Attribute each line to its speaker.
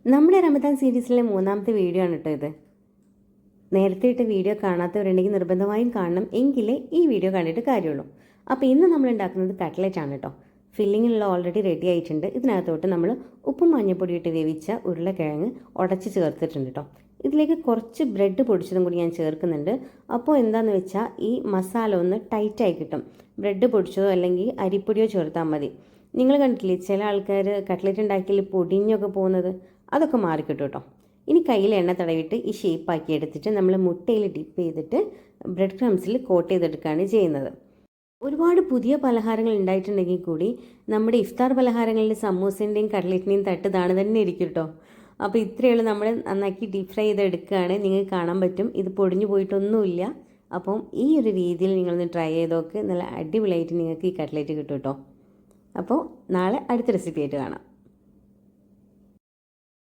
Speaker 1: നമ്മുടെ റമദാൻ സീരീസിലെ മൂന്നാമത്തെ വീഡിയോ ആണ് കേട്ടോ ഇത്. നേരത്തെ ഇട്ട വീഡിയോ കാണാത്തവരുണ്ടെങ്കിൽ നിർബന്ധമായും കാണണം, എങ്കിലേ ഈ വീഡിയോ കണ്ടിട്ട് കാര്യമുള്ളൂ. അപ്പോൾ ഇന്ന് നമ്മൾ ഉണ്ടാക്കുന്നത് കട്ട്ലറ്റ് ആണ് കേട്ടോ. ഫില്ലിങ്ങുള്ള ഓൾറെഡി റെഡി ആയിട്ടുണ്ട്. ഇതിനകത്തോട്ട് നമ്മൾ ഉപ്പും മഞ്ഞൾപ്പൊടി ഇട്ട് വേവിച്ച ഉരുളക്കിഴങ്ങ് ഉടച്ച് ചേർത്തിട്ടുണ്ട് കേട്ടോ. ഇതിലേക്ക് കുറച്ച് ബ്രെഡ് പൊടിച്ചതും കൂടി ഞാൻ ചേർക്കുന്നുണ്ട്. അപ്പോൾ എന്താണെന്ന് വെച്ചാൽ ഈ മസാല ഒന്ന് ടൈറ്റായി കിട്ടും. ബ്രെഡ് പൊടിച്ചതോ അല്ലെങ്കിൽ അരിപ്പൊടിയോ ചേർത്താൽ മതി. നിങ്ങൾ കണ്ടിട്ടില്ലേ ചില ആൾക്കാർ കട്ട്ലറ്റ് ഉണ്ടാക്കിയാൽ പൊടിഞ്ഞൊക്കെ പോകുന്നത്, അതൊക്കെ മാറിക്കിട്ടും കേട്ടോ. ഇനി കയ്യിൽ എണ്ണ തടവിട്ട് ഈ ഷേപ്പാക്കി എടുത്തിട്ട് നമ്മൾ മുട്ടയിൽ ഡിപ്പ് ചെയ്തിട്ട് ബ്രെഡ് ക്രംസിൽ കോട്ട് ചെയ്തെടുക്കുകയാണ് ചെയ്യുന്നത്. ഒരുപാട് പുതിയ പലഹാരങ്ങൾ ഉണ്ടായിട്ടുണ്ടെങ്കിൽ കൂടി നമ്മുടെ ഇഫ്താർ പലഹാരങ്ങളിൽ സമൂസേൻ്റെയും കട്ട്ലറ്റിൻ്റെയും തട്ട് താണ് തന്നെ ഇരിക്കും കേട്ടോ. അപ്പോൾ ഇത്രയുള്ള നമ്മൾ നന്നാക്കി ഡീപ്പ് ഫ്രൈ ചെയ്തെടുക്കുകയാണ്. നിങ്ങൾക്ക് കാണാൻ പറ്റും ഇത് പൊടിഞ്ഞു പോയിട്ടൊന്നുമില്ല. അപ്പം ഈ ഒരു രീതിയിൽ നിങ്ങളൊന്ന് ട്രൈ ചെയ്തൊക്കെ നല്ല അടിപൊളിയായിട്ട് നിങ്ങൾക്ക് ഈ കട്ട്ലറ്റ് കിട്ടും കേട്ടോ. അപ്പോൾ നാളെ അടുത്ത റെസിപ്പി ആയിട്ട് കാണാം.